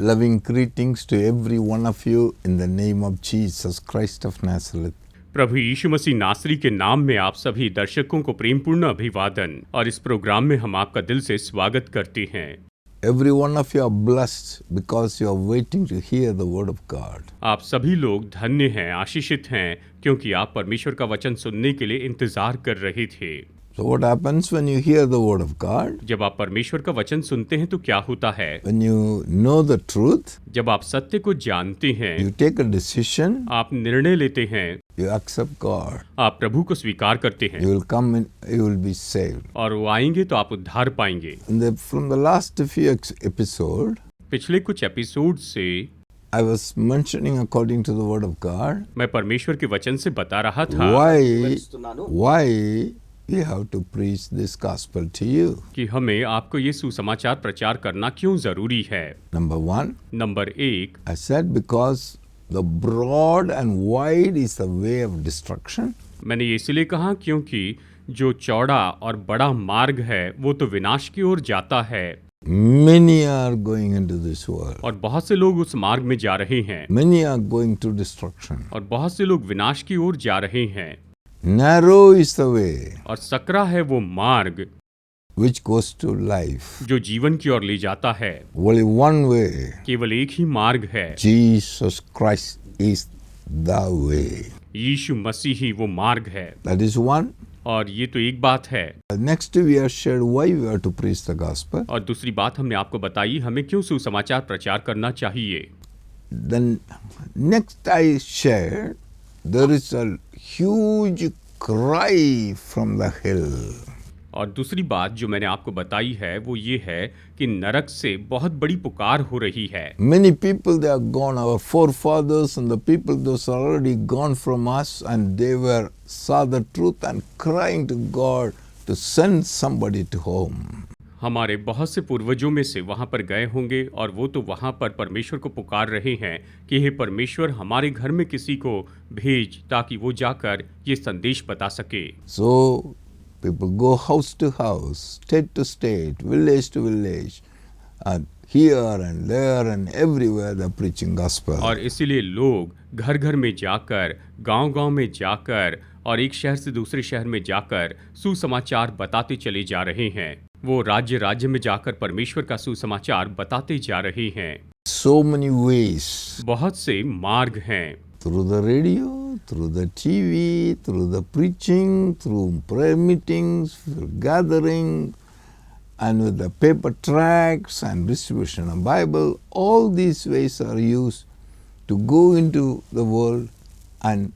Loving greetings to every one of you in the name of Jesus Christ of Nazareth. प्रभु यीशु मसीह नासरी के नाम में आप सभी दर्शकों को प्रेमपूर्ण अभिवादन और इस प्रोग्राम में हम आपका दिल से स्वागत करते हैं। Every one of you are blessed because you are waiting to hear the word of God. आप सभी लोग धन्य हैं, आशीषित हैं, क्योंकि आप परमेश्वर का वचन सुनने के लिए इंतजार कर रहे थे। So what happens when you hear the word of God? जब आप परमेश्वर का वचन सुनते हैं तो क्या होता है? When you know the truth, जब आप सत्य को जानते हैं, you take a decision, आप निर्णय लेते हैं, you accept God. आप प्रभु को स्वीकार करते हैं You will come in, you will be saved. और वो आएंगे तो आप उद्धार पाएंगे। From the last few episode, पिछले कुछ एपिसोड से I was mentioning according to the word of God. मैं परमेश्वर के वचन से बता रहा था Why we have to preach this gospel to you. कि हमें आपको ये सुसमाचार प्रचार करना क्यों जरूरी है। Number 1, I said because the broad and wide is the way of destruction. मैंने ये इसलिए कहा क्योंकि जो चौड़ा और बड़ा मार्ग है वो तो विनाश की ओर जाता है। Many are going into this world. और बहुत से लोग उस मार्ग में जा रहे हैं। Many are going to destruction. और बहुत से लोग विनाश की ओर जा रहे हैं। Narrow is the way और सकरा है वो मार्ग which goes to life. जो जीवन की ओर ले जाता है। Only one way. केवल एक ही मार्ग है। Jesus Christ is the way. यीशु मसीह ही वो मार्ग है। That is one. और ये तो एक बात है। Next we have shared why we have to preach the gospel. और दूसरी बात हमने आपको बताई हमें क्यों सुसमाचार प्रचार करना चाहिए। Then next I shared there is a huge cry from the hell. और दूसरी बात जो मैंने आपको बताई है वो ये है कि नरक से बहुत बड़ी पुकार हो रही है। Many people they are gone, our forefathers and the people those are already gone from us, and they were saw the truth and crying to God to send somebody to home. हमारे बहुत से पूर्वजों में से वहाँ पर गए होंगे और वो तो वहाँ पर परमेश्वर को पुकार रहे हैं कि हे परमेश्वर हमारे घर में किसी को भेज ताकि वो जाकर ये संदेश बता सके। So people go house to house, state to state, village to village, and here and there and everywhere they're preaching gospel. और इसीलिए लोग घर घर में जाकर, गांव-गांव में जाकर और एक शहर से दूसरे शहर में जाकर सुसमाचार बताते चले जा रहे हैं। वो राज्य राज्य में जाकर परमेश्वर का सुसमाचार बताते जा रहे हैं। So many ways. बहुत से मार्ग हैं। Through the radio, through the TV, through the preaching, through prayer meetings, through gathering, and with the paper tracts and distribution of Bible, all these ways are used to go into the world and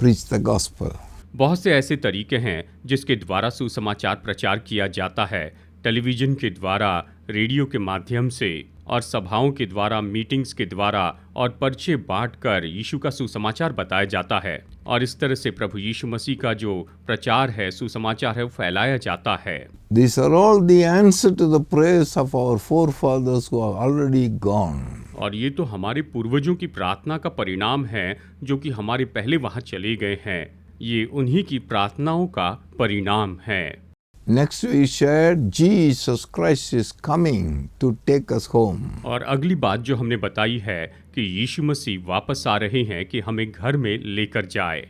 preach the gospel. बहुत से ऐसे तरीके हैं जिसके द्वारा सुसमाचार प्रचार किया जाता है। टेलीविज़न के द्वारा, रेडियो के माध्यम से और सभाओं के द्वारा, मीटिंग्स के द्वारा और पर्चे बांटकर यीशु का सुसमाचार बताया जाता है। और इस तरह से प्रभु यीशु मसीह का जो प्रचार है, सुसमाचार है, वो फैलाया जाता है। These are all the answer to the prayers of our forefathers who are already gone. और ये तो हमारे पूर्वजों की प्रार्थना का परिणाम है जो कि हमारे पहले वहाँ चले गए हैं। ये उन्हीं की प्रार्थनाओं का परिणाम है। Next we shared Jesus Christ is coming to take us home. और अगली बात जो हमने बताई है कि यीशु मसीह वापस आ रहे हैं कि हमें घर में लेकर जाए।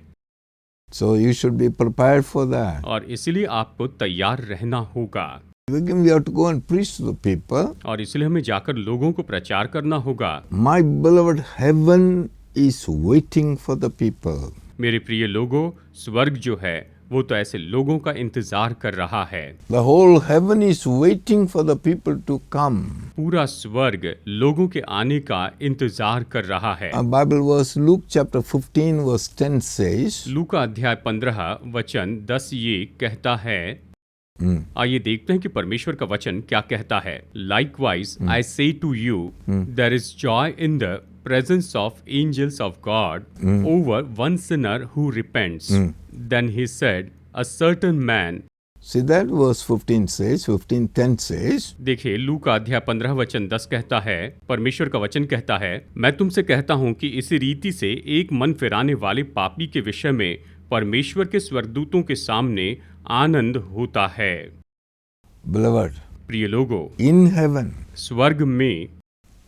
So you should be prepared for that. और इसलिए आपको तैयार रहना होगा। Again we have to go and preach to the people. और इसलिए हमें जाकर लोगों को प्रचार करना होगा। My beloved, heaven is waiting for the people. मेरे प्रिय लोगों, स्वर्ग जो है वो तो ऐसे लोगों का इंतजार कर रहा है। The whole heaven is waiting for the people to come. पूरा स्वर्ग लोगों के आने का इंतजार कर रहा है। A Bible verse Luke chapter 15 verse 10 says. लूका अध्याय 15 वचन 10 ये कहता है। आइए देखते हैं कि परमेश्वर का वचन क्या कहता है। Likewise, I say to you, there is joy in the presence of angels of God over one sinner who repents. Then he said, a certain man. See that verse 15 says, 15:10 says. देखिए लूका अध्याय 15 वचन 10 कहता है, परमेश्वर का वचन कहता है, मैं तुमसे कहता हूँ कि इसी रीति से एक मन फिराने वाले पापी के विषय में परमेश्वर के स्वर्गदूतों के सामने आनंद होता है। Beloved, प्रिय लोगों, in heaven, स्वर्ग में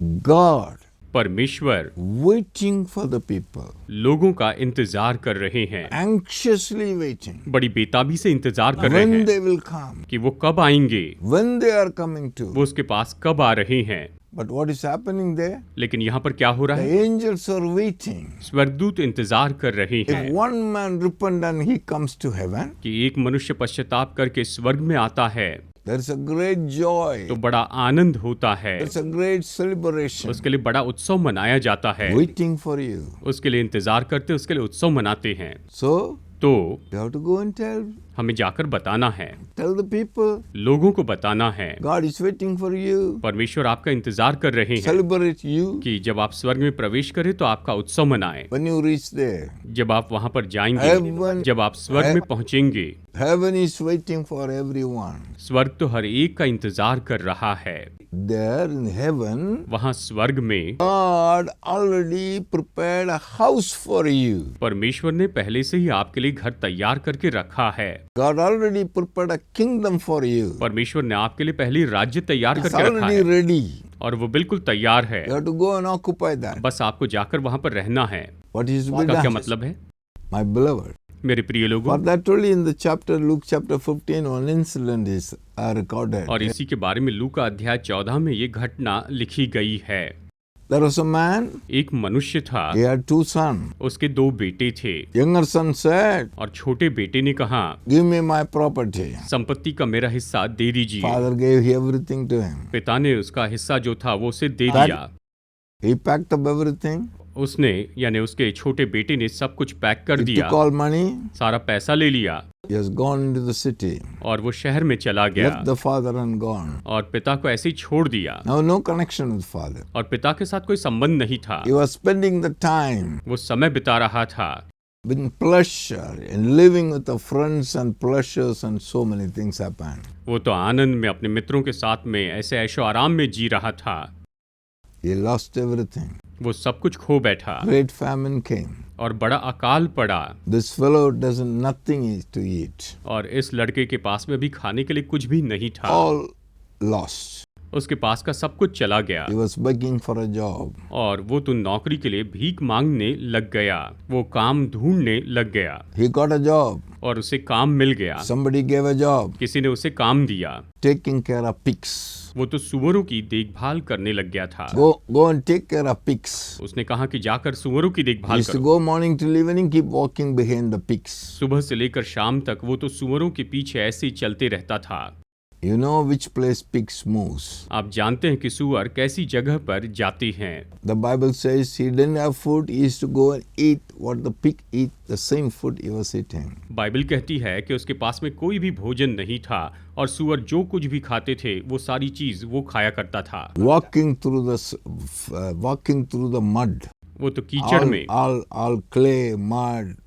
God परमेश्वर waiting for the people, लोगों का इंतजार कर रहे हैं, anxiously waiting बड़ी बेताबी से इंतजार कर रहे when हैं they will come, कि वो कब आएंगे, when they are coming to. वो उसके पास कब आ रहे हैं। But what is happening there? लेकिन यहाँ पर क्या हो रहा The है? angels are waiting. स्वर्गदूत इंतजार कर रहे If हैं one man repent and he comes to heaven, कि एक मनुष्य पश्चाताप करके स्वर्ग में आता है there is a great joy. तो बड़ा आनंद होता है, There's a great celebration उसके लिए बड़ा उत्सव मनाया जाता है, waiting for you. उसके लिए इंतजार करते, उसके लिए उत्सव मनाते हैं। So तो you have to go and हमें जाकर बताना है, tell the people, लोगों को बताना है, God is waiting for you. परमेश्वर आपका इंतजार कर रहे हैं Celebrate you कि जब आप स्वर्ग में प्रवेश करें तो आपका उत्सव मनाएं। when you reach there. जब आप वहां पर जाएंगे, Heaven- जब आप स्वर्ग में पहुंचेंगे, Heaven is waiting for everyone. स्वर्ग तो हर एक का इंतजार कर रहा है। There in heaven, वहां स्वर्ग में God already prepared a house for you. परमेश्वर ने पहले से ही आपके लिए घर तैयार करके रखा है। God already prepared a kingdom for you. परमेश्वर ने आपके लिए पहले राज्य तैयार It's करके रखा already है ready. और वो बिल्कुल तैयार है। You have to go and occupy that. बस आपको जाकर वहां पर रहना है। What is to be इसका क्या done? मतलब है? My beloved. मेरे प्रिय लोगों, For that only in the chapter, Luke chapter 15, one incident is recorded. और इसी के बारे में लूका अध्याय 14 में ये घटना लिखी गई है। There was a man, एक मनुष्य था, he had two sons. उसके दो बेटे थे Younger son said, और छोटे बेटे ने कहा, give me my property. संपत्ति का मेरा हिस्सा दे दीजिए। Father gave everything to him. पिता ने उसका हिस्सा जो था वो उसे दे That- दिया। He packed up everything. उसने यानी उसके छोटे बेटे ने सब कुछ पैक कर He दिया, took all money. सारा पैसा ले लिया He has gone into the city. और वो शहर में चला गया Left the father and gone. और पिता को ऐसे ही छोड़ दिया Now no connection with father. और पिता के साथ कोई संबंध नहीं था। He was spending the time वो समय बिता रहा था with pleasure and living with the friends and pleasures, and so many things happened. वो तो आनंद में अपने मित्रों के साथ में ऐसे ऐशो आराम में जी रहा था। He lost everything. वो सब कुछ खो बैठा Great famine came. और बड़ा अकाल पड़ा This fellow doesn't nothing is to eat. और इस लड़के के पास में भी खाने के लिए कुछ भी नहीं था। All lost. उसके पास का सब कुछ चला गया He was begging for a job. और वो तो नौकरी के लिए भीख मांगने लग गया, वो काम ढूंढने लग गया He got a job. और उसे काम मिल गया। Somebody gave a job. किसी ने उसे काम दिया, Taking care of pigs. वो तो सुअरों की देखभाल करने लग गया था। Go and take care of pigs. उसने कहा कि जाकर सुअरों की He देखभाल used to करो। go morning till evening, keep walking behind the pigs. सुबह से लेकर शाम तक वो तो सुअरों के पीछे ऐसे ही चलते रहता था। You know which place pigs moves. आप जानते हैं कि सुअर कैसी जगह पर जाती हैं। The Bible says he didn't have food. He used to go and eat what the pig eat, the same food he was eating. Bible कहती है कि उसके पास में कोई भी भोजन नहीं था और सुअर जो कुछ भी खाते थे वो सारी चीज वो खाया करता था। Walking through the mud. वो तो कीचड़ में, all clay, mud.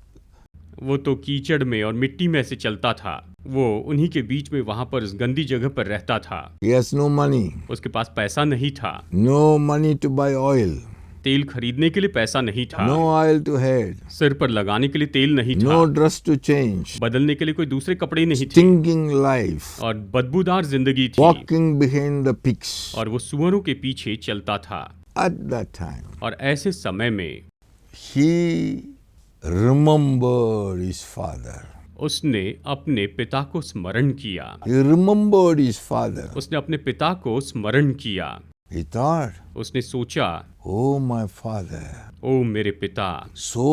वो तो कीचड़ में और मिट्टी में से चलता था। वो उन्हीं के बीच में वहां पर उस गंदी जगह पर रहता था। He has no money. उसके पास पैसा नहीं था, No money to buy oil. तेल खरीदने के लिए पैसा नहीं था, No oil to head. सिर पर लगाने के लिए तेल नहीं था, No dress to change. बदलने के लिए कोई दूसरे कपड़े नहीं थे Stinking life. और बदबूदार जिंदगी थी Walking behind the pigs. और वो सुअरों के पीछे चलता था। At that time, और ऐसे समय में he remembered his father. उसने अपने पिता को स्मरण किया। He remembered his father. उसने अपने पिता को स्मरण किया। He thought, उसने सोचा, oh my father, ओ मेरे पिता, so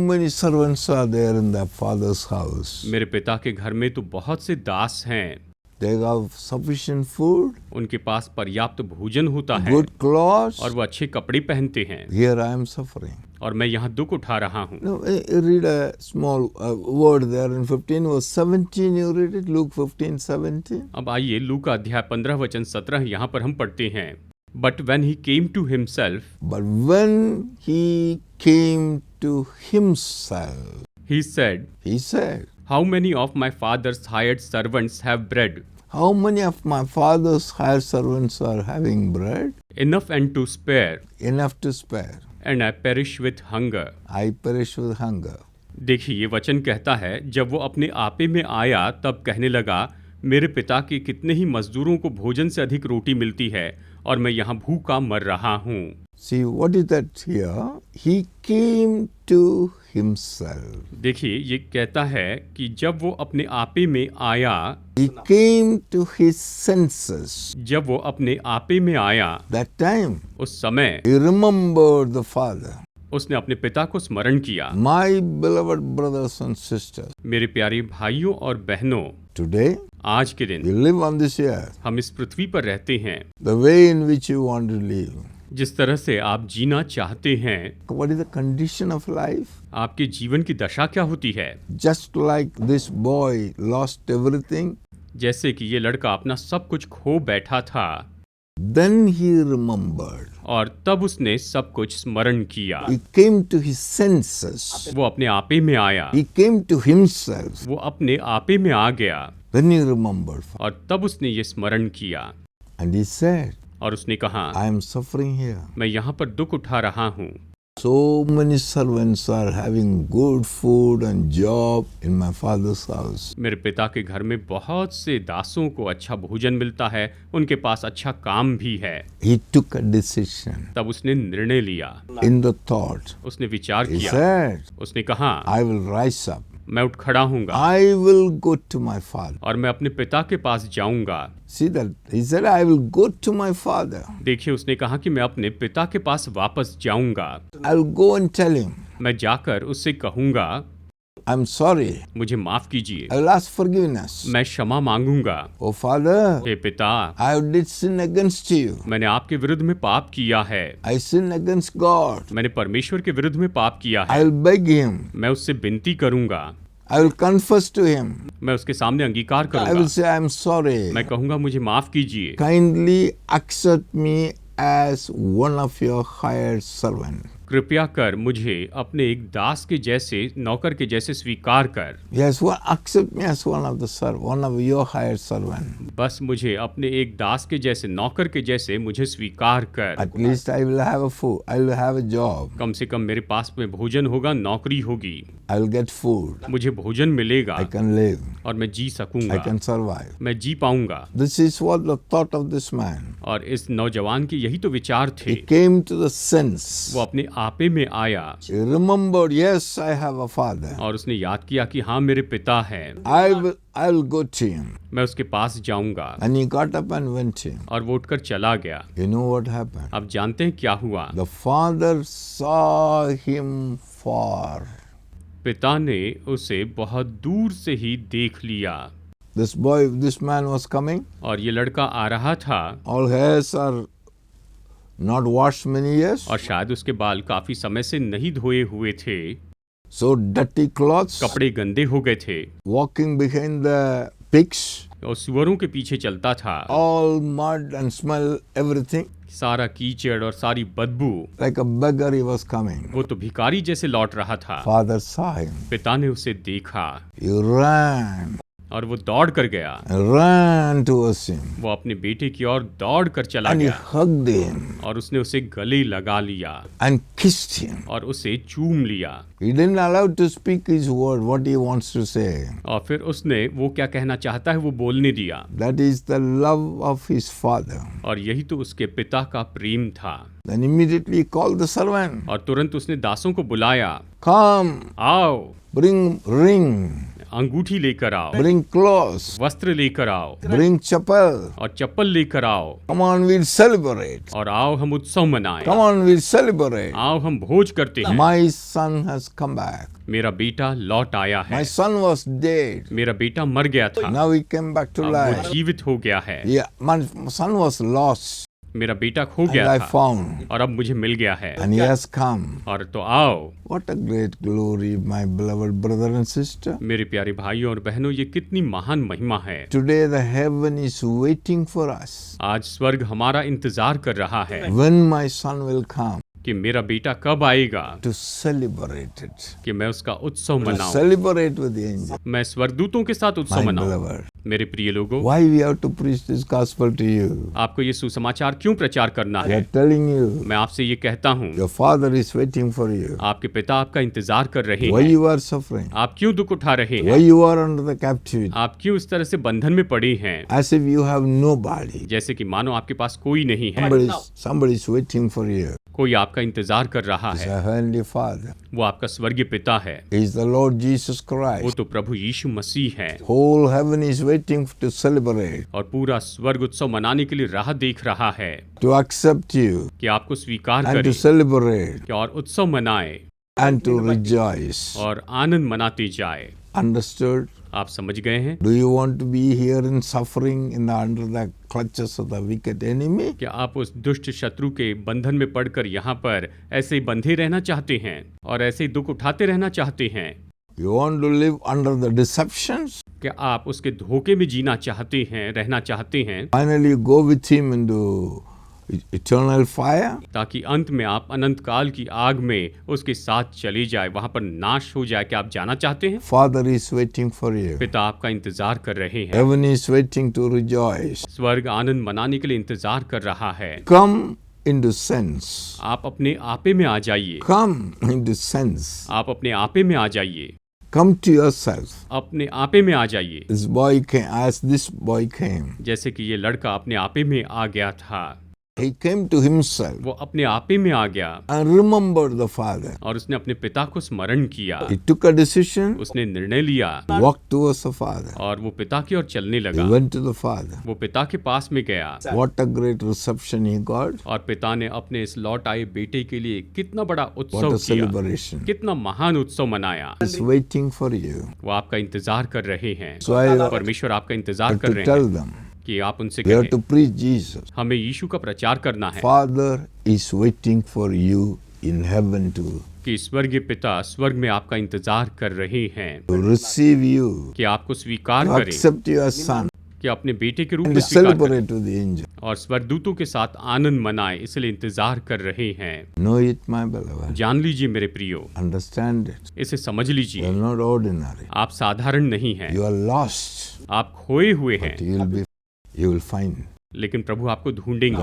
many servants are there in their father's house. मेरे पिता के घर में तो बहुत से दास हैं, They have sufficient food, उनके पास पर्याप्त भोजन होता है good clothes. और वो अच्छे कपड़े पहनते हैं Here I am suffering. और मैं यहाँ दुख उठा रहा हूँ। Now, read a small word there in 15 verse 17. You read it, Luke 15:17. अब आइए लूका अध्याय 15 वचन 17 यहाँ पर हम पढ़ते हैं। But when he came to himself, But when he came to himself, he said, he said, How many of my father's hired servants have bread, how many of my father's hired servants are having bread? enough and to spare, Enough to spare. and I perish with hunger. I perish with hunger. देखिए ये वचन कहता है, जब वो अपने आपे में आया तब कहने लगा, मेरे पिता के कितने ही मजदूरों को भोजन से अधिक रोटी मिलती है और मैं यहाँ भूखा मर रहा हूँ। See, what is that here? He came to himself. देखिए, ये कहता है कि जब वो अपने आपे में आया, He came to his senses. जब वो अपने आपे में आया, That time, उस समय he remembered the Father. उसने अपने पिता को स्मरण किया। My beloved brothers and sisters, मेरे प्यारे भाइयों और बहनों, today आज के दिन we live on this earth हम इस पृथ्वी पर रहते हैं the way in which you want to live. जिस तरह से आप जीना चाहते हैं। What is the condition of life? आपके जीवन की दशा क्या होती है? Just like this boy lost everything, जैसे कि ये लड़का अपना सब कुछ खो बैठा था, then he remembered. और तब उसने सब कुछ स्मरण किया। He came to his senses. वो अपने आपे में आया, He came to himself. वो अपने आपे में आ गया, Then he remembered. और तब उसने ये स्मरण किया And he said, और उसने कहा, I am suffering here. मैं यहाँ पर दुख उठा रहा हूँ। So many servants are having good food and job in my father's house. मेरे पिता के घर में बहुत से दासों को अच्छा भोजन मिलता है, उनके पास अच्छा काम भी है। He took a decision तब उसने निर्णय लिया, in the thought. उसने विचार He किया, said, उसने कहा, I will rise up. मैं उठ खड़ा हूँगा I will go to my father. और मैं अपने पिता के पास जाऊंगा। See that? He said, I will go to my father. देखिए, उसने कहा कि मैं अपने पिता के पास वापस जाऊंगा। I will go and tell him, मैं जाकर उससे कहूंगा, I'm sorry. मुझे माफ कीजिए, I will ask forgiveness. मैं क्षमा मांगूंगा। Oh Father, हे पिता, I did sin against you. मैंने आपके विरुद्ध में पाप किया है, I sinned against God. मैंने परमेश्वर के विरुद्ध में पाप किया I है। will beg him. मैं उससे विनती करूंगा, I will confess to him. मैं उसके सामने अंगीकार I करूंगा, will say, I'm sorry. मैं कहूंगा मुझे माफ कीजिए, Kindly accept me as one of your hired servant. कृपया कर मुझे अपने एक दास के जैसे, नौकर के जैसे स्वीकार कर। Yes, well, accept me as one of your hired servant. बस मुझे अपने एक दास के जैसे, नौकर के जैसे मुझे स्वीकार कर। At least I will have a food. I will have a job. कम से कम मेरे पास में भोजन होगा, नौकरी होगी, I will get food. मुझे भोजन मिलेगा I can live. और मैं जी I सकूंगा, can survive. मैं जी पाऊंगा। This is what the thought of this man. और इस नौजवान के यही तो विचार थे। He came to the sense. वो अपने आपे में आया He remembered, yes, I have a father. और उसने याद किया कि हाँ, मेरे पिता हैं, I will go to him. मैं उसके पास जाऊंगा। And he got up and went to him. और वो उठकर चला गया। You know what happened? अब जानते हैं क्या हुआ? The father saw him far. पिता ने उसे बहुत दूर से ही देख लिया। This man was coming. और ये लड़का आ रहा था, All hairs are not washed many years. और शायद उसके बाल काफी समय से नहीं धोए हुए थे, So dirty clothes. कपड़े गंदे हो गए थे, Walking behind the pigs. और सुअरों के पीछे चलता था। All mud and smell everything. सारा कीचड़ और सारी बदबू, Like a beggar he was coming. वो तो भिखारी जैसे लौट रहा था। Father saw him. पिता ने उसे देखा He ran. और वो दौड़ कर गया, Ran towards him. वो अपने बेटे की ओर दौड़ कर चला And he गया hugged him. और उसने उसे गले लगा लिया And kissed him. और उसे चूम लिया। He didn't allow to speak his word, what he wants to say. और फिर उसने वो क्या कहना चाहता है वो बोलने दिया। That is the love of his father. और यही तो उसके पिता का प्रेम था। Then immediately he called the servant. और तुरंत उसने दासों को बुलाया, Come, आओ, bring ring, अंगूठी लेकर आओ, bring clothes, वस्त्र लेकर आओ, bring chappal. और चप्पल लेकर आओ, Come on, we'll celebrate. और आओ हम उत्सव मनाएं, Come on, we'll celebrate. आओ हम भोज करते हैं। My son has come back. मेरा बेटा लौट आया है। My son was dead. मेरा बेटा मर गया था, Now he came back to अब वो life. जीवित हो गया है। Yeah, my son was lost. मेरा बेटा खो And गया I था found. और अब मुझे मिल गया है। And he has come. और तो आओ What a great glory, my beloved brother and sister. मेरे प्यारे भाइयों और बहनों, ये कितनी महान महिमा है। Today the heaven is waiting for us. आज स्वर्ग हमारा इंतजार कर रहा है। When my son will come, कि मेरा बेटा कब आएगा, to celebrate it, कि मैं उसका उत्सव to मनाऊं, celebrate with the angels. मैं स्वर्गदूतों के साथ उत्सव My मनाऊं। beloved, मेरे प्रिय लोगों, why we have to preach this gospel to you? आपको ये सुसमाचार क्यों प्रचार करना We है? are telling you, मैं आपसे ये कहता हूँ, your father is waiting for you. आपके पिता आपका इंतजार कर रहे Why हैं। you are suffering? आप क्यों दुख उठा रहे Why हैं? you are under the captivity? आप क्यों इस तरह से बंधन में पड़े हैं, As if you have nobody. जैसे कि मानो आपके पास कोई नहीं है? Somebody is waiting for you. कोई आपका इंतजार कर रहा It's है। a heavenly Father. वो आपका स्वर्गीय पिता है। He is the Lord Jesus वो Christ. तो प्रभु यीशु मसीह है Whole heaven is waiting to celebrate, और पूरा स्वर्ग उत्सव मनाने के लिए राह देख रहा है to accept you, कि आपको स्वीकार and करे to celebrate, कि और उत्सव मनाए and to rejoice. और आनंद मनाते जाए। Understood? आप समझ गए हैं? Do you want to be here in suffering under the clutches of the wicked enemy? क्या आप उस दुष्ट शत्रु के बंधन में पड़कर यहाँ पर ऐसे ही बंधे रहना चाहते हैं और ऐसे ही दुख उठाते रहना चाहते हैं? You want to live under the deceptions? क्या आप उसके धोखे में जीना चाहते हैं, रहना चाहते हैं, Finally go with him into eternal fire? ताकि अंत में आप अनंत काल की आग में उसके साथ चले जाए, वहां पर नाश हो जाए? क्या आप जाना चाहते हैं? Father is waiting for you. पिता आपका इंतजार कर रहे हैं। Heaven is waiting to rejoice. स्वर्ग आनंद मनाने के लिए इंतजार कर रहा है। Come into sense. आप अपने आपे में आ जाइए। Come into sense. आप अपने आपे में आ जाइए। Come to yourself. अपने आपे में आ जाइए। This boy came, as this boy came, जैसे कि ये लड़का अपने आपे में आ गया था, he came to himself वो अपने आपे में आ गया and remembered the Father. और उसने अपने पिता को स्मरण किया। He took a decision, उसने निर्णय लिया walked towards the Father. और वो पिता की ओर चलने He लगा। went to the Father. वो पिता के पास में गया What a great reception he got. और पिता ने अपने इस लौट आए बेटे के लिए कितना बड़ा What उत्सव a किया, celebration. कितना महान उत्सव मनाया। He's waiting for you. वो आपका इंतजार कर रहे हैं। So I have परमेश्वर आपका इंतजार कर to रहे tell हैं them, कि आप उनसे we have कहें, to preach Jesus. हमें यीशु का प्रचार करना है Father is waiting for you in heaven कि स्वर्गीय पिता स्वर्ग में आपका इंतजार कर रहे हैं to receive you, कि आपको स्वीकार to करें, accept your son, कि अपने बेटे के रूप and में to स्वीकार करें celebrate with the angel. और स्वर्गदूतों के साथ आनंद मनाए, इसलिए इंतजार कर रहे हैं। Know it, my beloved. जान लीजिए मेरे प्रियो, Understand it. इसे समझ You लीजिए, are not ordinary. आप साधारण नहीं हैं, You are lost. आप खोए हुए हैं, But you will find. लेकिन प्रभु आपको ढूंढेंगे।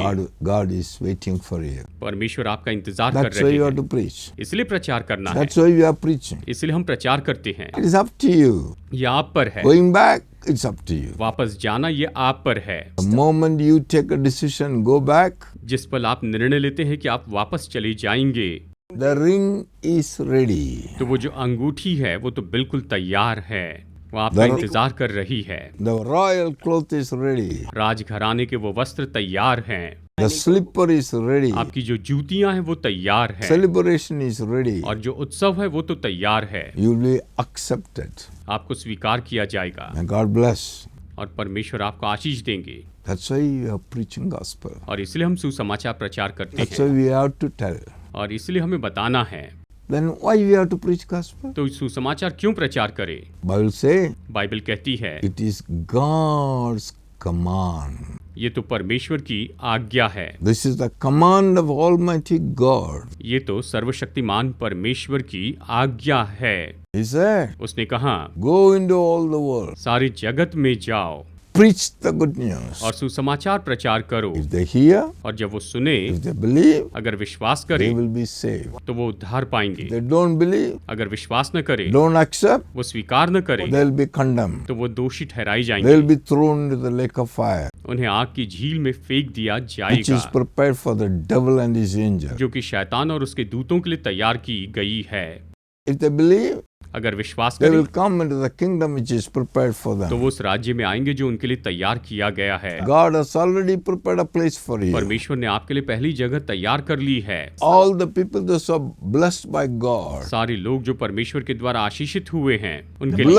God is waiting for you. परमेश्वर आपका इंतजार कर That's why रहे you have to हैं, preach. इसलिए प्रचार करना है, That's why we are preaching. इसलिए हम प्रचार करते हैं। It is up to you. ये आप पर है, Going back, it's up to you. वापस जाना ये आप पर है। The moment you take a decision, go back, जिस पल आप निर्णय लेते हैं कि आप वापस चले जाएंगे, the ring is ready. तो वो जो अंगूठी है वो तो बिल्कुल तैयार है, वो आपका The- इंतजार कर रही है। The royal cloth is ready. राजघराने के वो वस्त्र तैयार हैं, The slipper is ready. आपकी जो जूतियां हैं वो तैयार हैं, Celebration is ready. और जो उत्सव है वो तो तैयार है। You will be accepted. आपको स्वीकार किया जाएगा May God bless. और परमेश्वर आपको आशीष देंगे। That's why we are preaching gospel. और इसलिए हम सुसमाचार प्रचार करते That's why हैं we have to tell. और इसलिए हमें बताना है। Then why we have to preach gospel? तो सुसमाचार क्यों प्रचार करें? Bible say बाइबल कहती है it is God's command. ये तो परमेश्वर की आज्ञा है, This is the command of Almighty God. ये तो सर्वशक्तिमान परमेश्वर की आज्ञा है। He said, उसने कहा, go into all the world, सारे जगत में जाओ preach the good news. और सुसमाचार प्रचार करो, If they hear, और जब वो सुने, if they believe, अगर विश्वास they करे will be saved. तो वो उद्धार पाएंगे, If they don't believe, अगर विश्वास न करे, don't accept, वो स्वीकार न करे, they'll be condemned. तो वो दोषी ठहराई They'll जाएंगे, be thrown into the lake of fire, उन्हें आग की झील में फेंक दिया which जाएगा, is prepared for the devil and his angels. जो कि शैतान और उसके दूतों के लिए तैयार की गई है। If they believe, अगर विश्वास they करें will come into the kingdom which is prepared for तो them. वो उस राज्य में आएंगे जो उनके लिए तैयार किया गया है। God has already prepared a place for you. परमेश्वर ने आपके लिए पहली जगह तैयार कर ली है। All the people that are blessed by God, सारे लोग जो परमेश्वर के द्वारा आशीषित हुए हैं उनके लिए,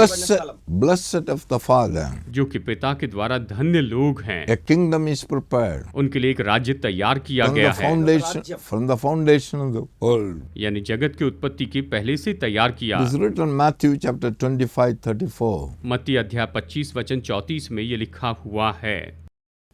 blessed of the Father, जो कि पिता के द्वारा धन्य लोग हैं, a kingdom is prepared उनके लिए एक राज्य तैयार किया from गया the है, from the foundation of the world. यानी जगत की उत्पत्ति के पहले से तैयार किया। It is written in Matthew chapter 25:34. मत्ती अध्याय 25 वचन 34 में ये लिखा हुआ है।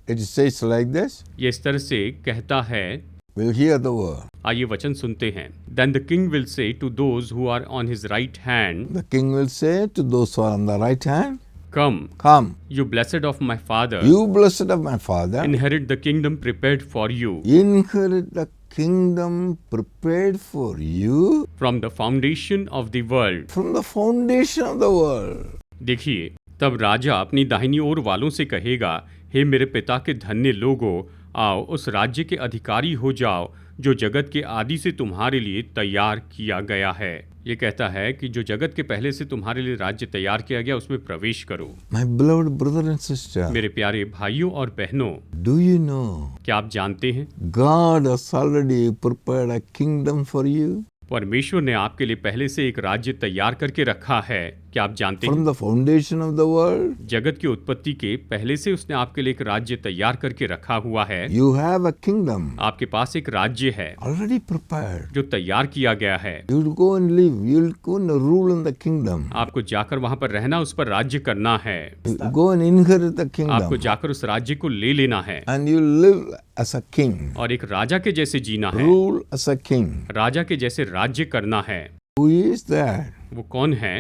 It says like this: ये इस तरह से कहता है, will hear the word. आइए वचन सुनते हैं। Then the king will say to those who are on his right hand, The king will say to those who are on the right hand, Come, Come, you blessed of my father, you blessed of my father, inherit the kingdom prepared for you inherit the kingdom prepared for you from the foundation of the world. from the foundation of the world. देखिए, तब राजा अपनी दाहिनी ओर वालों से कहेगा, हे मेरे पिता के धन्य लोगों, आओ उस राज्य के अधिकारी हो जाओ जो जगत के आदि से तुम्हारे लिए तैयार किया गया है। ये कहता है कि जो जगत के पहले से तुम्हारे लिए राज्य तैयार किया गया उसमें प्रवेश करो। My beloved brother and sister, मेरे प्यारे भाइयों और बहनों, do you know क्या आप जानते हैं God has already prepared a kingdom for you? परमेश्वर ने आपके लिए पहले से एक राज्य तैयार करके रखा है। क्या आप जानते From हैं the foundation of the world, जगत की उत्पत्ति के पहले से उसने आपके लिए एक राज्य तैयार करके रखा हुआ है। you have a kingdom आपके पास एक राज्य है already prepared. जो तैयार किया गया है। You will go and live, you will go and rule in the kingdom. आपको जाकर वहां पर रहना, उस पर राज्य करना है। You go and inherit the आपको kingdom. जाकर उस राज्य को ले लेना है And you live as a king, और एक राजा के जैसे जीना है, rule as a king. राजा के जैसे राज्य करना है। Who is that? वो कौन है?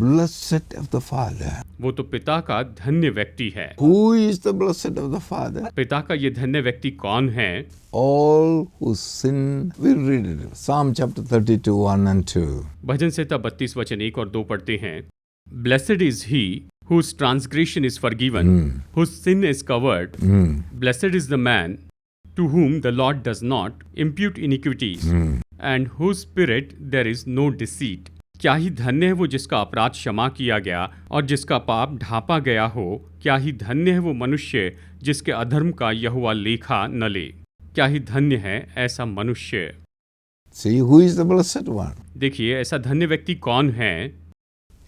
Blessed of the Father. वो तो पिता का धन्य व्यक्ति है। Who is the blessed of the Father? पिता का ये धन्य व्यक्ति कौन है? All who sin, we'll read it. Psalm chapter 32, 1 and 2. भजन संहिता 32 वचन 1 और 2 पढ़ते हैं। Blessed is he whose transgression is forgiven, whose sin is covered. Blessed is the man to whom the Lord does not impute iniquities, and whose spirit there is no deceit. क्या ही धन्य है वो जिसका अपराध क्षमा किया गया और जिसका पाप ढांपा गया हो। क्या ही धन्य है वो मनुष्य जिसके अधर्म का यहोवा लेखा न ले। क्या ही धन्य है ऐसा मनुष्य। See, who is the blessed one? देखिए, ऐसा धन्य व्यक्ति कौन है?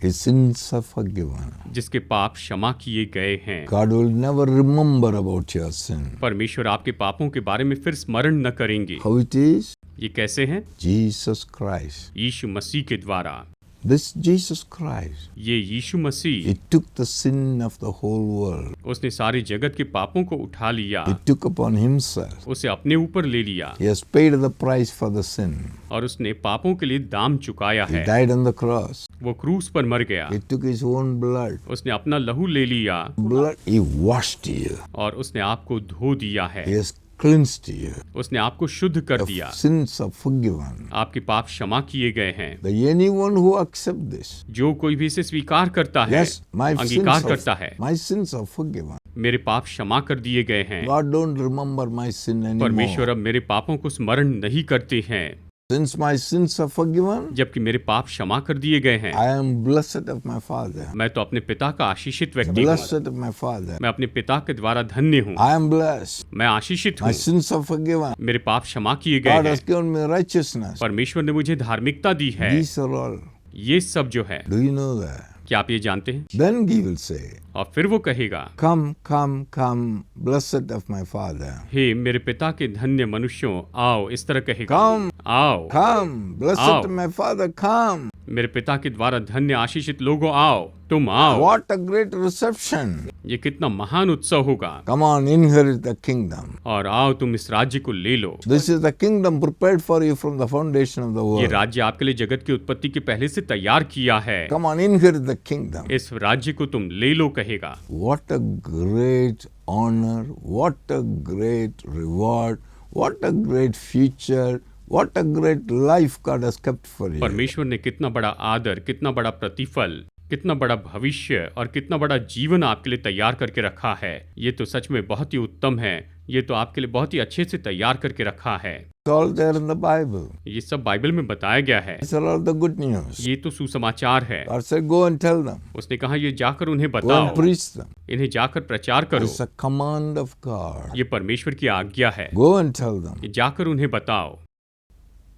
His sins are forgiven. जिसके पाप क्षमा किए गए हैं। God will never remember about your sin. परमेश्वर आपके पापों के बारे में फिर स्मरण न करेंगे। How it is? ये कैसे हैं? Jesus Christ. यीशु मसीह के द्वारा। This Jesus Christ, ये यीशु मसीह, He took the sin of the whole world. उसने सारे जगत के पापों को उठा लिया, He took upon Himself. उसे अपने ऊपर ले लिया He has paid the price for the sin. और उसने पापों के लिए दाम चुकाया He है। died on the cross. वो क्रूस पर मर गया, He took His own blood. उसने अपना लहू ले लिया Blood, He washed you. और उसने आपको धो दिया है, He has cleansed you. उसने आपको शुद्ध कर Your दिया, sins are forgiven. आपके पाप क्षमा किए गए हैं। The anyone who accept this, जो कोई भी इसे स्वीकार करता है, yes, my अंगीकार sins करता है, my sins are forgiven. मेरे पाप क्षमा कर दिए गए हैं। God don't remember my sin परमेश्वर anymore. अब मेरे पापों को स्मरण नहीं करते हैं। Since my sins are forgiven, जबकि मेरे पाप क्षमा कर दिए गए हैं, I am blessed of my Father. मैं तो अपने पिता का आशीषित व्यक्ति हूँ। Blessed of my Father. मैं अपने पिता के द्वारा धन्य हूँ। I am blessed. मैं आशीषित My हूँ। sins are forgiven. मेरे पाप क्षमा किए गए God हैं। has given me righteousness. परमेश्वर ने मुझे धार्मिकता दी है। These are all. ये सब जो है, Do you know that? क्या आप ये जानते हैं? Then He will say, और फिर वो कहेगा, Come, come, come, blessed of my Father. हे मेरे पिता के धन्य मनुष्यों, आओ। इस तरह कहेगा, Come. आओ। Come, blessed आओ। of my Father, come. मेरे पिता के द्वारा धन्य आशीषित लोगों, आओ, तुम आओ। What a great reception. ये कितना महान उत्सव होगा। Come on, inherit the kingdom. और आओ, तुम इस राज्य को ले लो। This is the kingdom prepared for you from the foundation of the ये world. राज्य आपके लिए जगत की उत्पत्ति के पहले से तैयार किया है। Come on, inherit the kingdom. इस राज्य को तुम ले लो, कहेगा। What a great honor, what a great reward, what a great future, what a great life God has kept for you. परमेश्वर ने कितना बड़ा आदर, कितना बड़ा प्रतिफल, कितना बड़ा भविष्य और कितना बड़ा जीवन आपके लिए तैयार करके रखा है। ये तो सच में बहुत ही उत्तम है। ये तो आपके लिए बहुत ही अच्छे से तैयार करके रखा है। It's all there in the Bible. ये सब बाइबल में बताया गया है। These are all the good news. ये तो सुसमाचार है। God said, go and tell them. उसने कहा, ये जाकर उन्हें Go and बताओ, preach them. इन्हें जाकर प्रचार करो। It's a command of God. ये परमेश्वर की आज्ञा है। Go and tell them. ये जाकर उन्हें बताओ।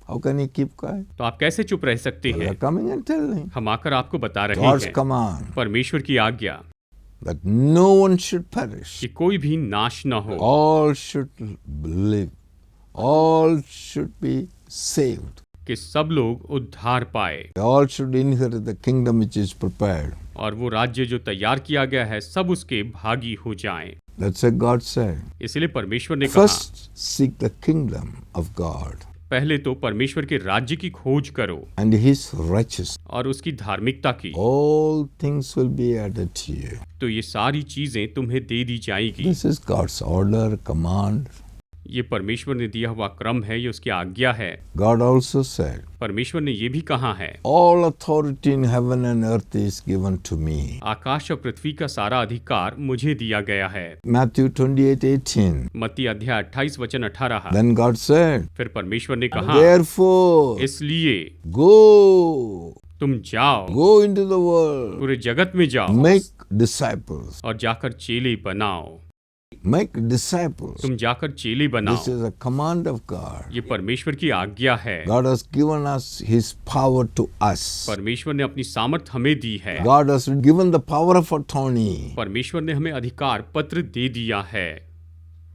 How can you keep quiet? तो आप कैसे चुप रह सकते They हैं? are coming and telling. हम आकर आपको बता रहे God's हैं, command परमेश्वर की आज्ञा, that no one should perish. कि कोई भी नाश न हो, All should live. All should be saved. कि सब लोग उद्धार पाए All should inherit the kingdom which is prepared. और वो राज्य जो तैयार किया गया है सब उसके भागी हो जाएं। That's what God said. इसलिए परमेश्वर ने कहा, First, seek the kingdom of God पहले तो परमेश्वर के राज्य की खोज करो and His righteousness. और उसकी धार्मिकता की, All things will be added to you. तो ये सारी चीजें तुम्हें दे दी जाएगी। This is God's order, command. ये परमेश्वर ने दिया हुआ क्रम है, ये उसकी आज्ञा है। God also said, परमेश्वर ने ये भी कहा है, all authority in heaven and earth is given to me. आकाश और पृथ्वी का सारा अधिकार मुझे दिया गया है। Matthew 28:18. मत्ती अध्याय 28 वचन 18। Then God said, फिर परमेश्वर ने कहा, therefore, इसलिए go तुम जाओ, into the world, पूरे जगत में जाओ make disciples. और जाकर चेले बनाओ। Make disciples. तुम जाकर चेले This बनाओ। is a command of God. ये परमेश्वर की आज्ञा है। God has given us His power to us. परमेश्वर ने अपनी सामर्थ हमें दी है। God has given the power of attorney. परमेश्वर ने हमें अधिकार पत्र दे दिया है।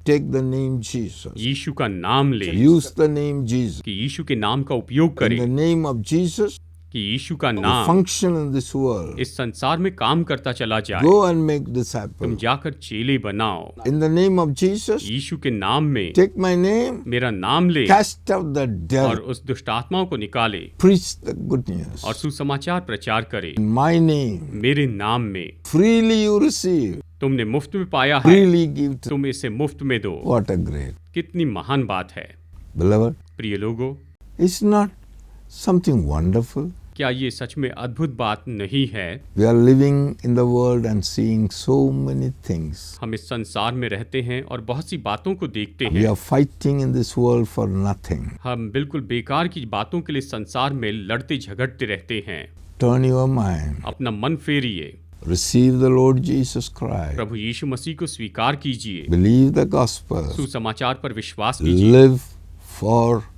Take the name Jesus. यीशु का नाम ले, Use the name Jesus. कि यीशु के नाम का उपयोग In करें, the name of Jesus, कि यीशु का you नाम function in this world. इस संसार में काम करता चला जाए। Go and make तुम disciples. जाकर चेले बनाओ। In the name of Jesus, यीशु के नाम में take my name, मेरा नाम ले cast out the और devil, उस दुष्ट आत्माओं को निकाले preach the good news. और सुसमाचार प्रचार करे। In my name, मेरे नाम में freely you receive, तुमने मुफ्त में पाया है, freely give to. तुम इसे मुफ्त में दो। What a great. कितनी महान बात है। Beloved, प्रिय लोगों, it's not something wonderful. क्या ये सच में अद्भुत बात नहीं है? We are living in the world and seeing so many things. हम इस संसार में रहते हैं और बहुत सी बातों को देखते We हैं। are fighting in this world for nothing. हम बिल्कुल बेकार की बातों के लिए संसार में लड़ते झगड़ते रहते हैं। Turn your mind. अपना मन फेरिए, Receive the Lord Jesus Christ. प्रभु यीशु मसीह को स्वीकार कीजिए, Believe the gospel. सुसमाचार पर विश्वास कीजिए Live forever.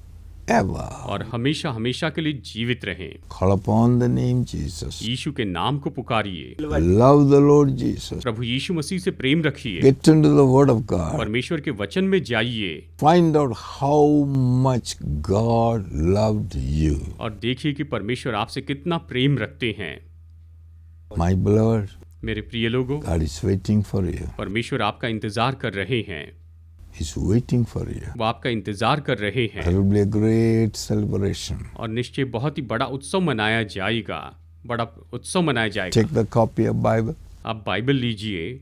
और हमेशा हमेशा के लिए जीवित रहें। Call upon the name Jesus. यीशु के नाम को पुकारिए, Love the Lord Jesus. प्रभु यीशु मसीह से प्रेम रखिए, Get into the Word of God. परमेश्वर के वचन में जाइए Find out how much God loved you. और देखिए कि परमेश्वर आपसे कितना प्रेम रखते हैं। My beloved, मेरे प्रिय लोगों, God is waiting for you. परमेश्वर आपका इंतजार कर रहे हैं, He's waiting for you. वो आपका इंतजार कर रहे हैं There will be a great celebration. और निश्चय बहुत ही बड़ा उत्सव मनाया जाएगा, बड़ा उत्सव मनाया जाएगा। Take the copy of Bible. आप बाइबल लीजिए,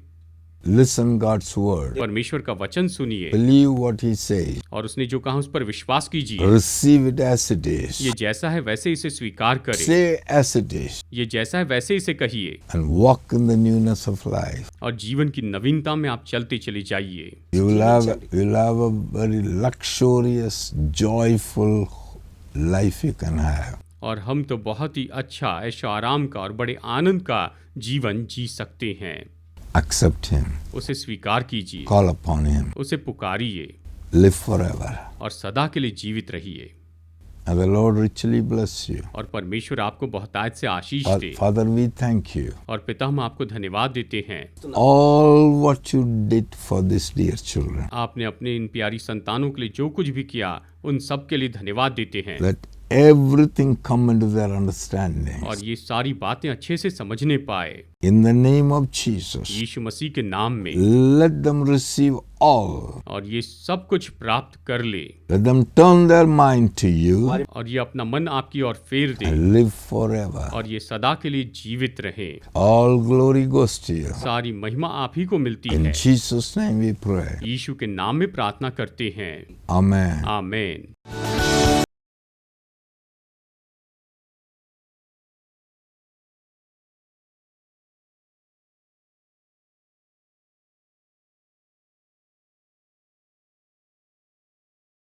Listen God's word. परमेश्वर का वचन सुनिए Believe what He says. और उसने जो कहा उस पर विश्वास कीजिए। Receive it as it is. ये जैसा है वैसे इसे स्वीकार करें, Say as it is. ये जैसा है वैसे इसे कहिए And walk in the newness of life. और जीवन की नवीनता में आप चलते चले जाइए। You'll have a very luxurious, joyful life you can have. और हम तो बहुत ही अच्छा ऐशो आराम का और बड़े आनंद का जीवन जी सकते हैं। Accept Him. उसे स्वीकार कीजिए, Call upon Him. उसे पुकारिए Live forever. और सदा के लिए जीवित रहिए। And the Lord richly bless you. और परमेश्वर आपको बहुतायत से आशीष दे। Father, we thank you. और पिता, हम आपको धन्यवाद देते हैं, All what you did for these dear children. आपने अपने इन प्यारी संतानों के लिए जो कुछ भी किया उन सब के लिए धन्यवाद देते हैं। Let everything come into their understanding. और ये सारी बातें अच्छे से समझने पाए। In the name of Jesus, यीशु मसीह के नाम में let them receive all. और ये सब कुछ प्राप्त कर ले Let them turn their mind to you और ये अपना मन आपकी ओर फेर दे and live forever. और ये सदा के लिए जीवित रहे। All glory goes to you. सारी महिमा आप ही को मिलती In है। Jesus' name we pray. यीशु के नाम में प्रार्थना करते हैं, Amen. आमीन।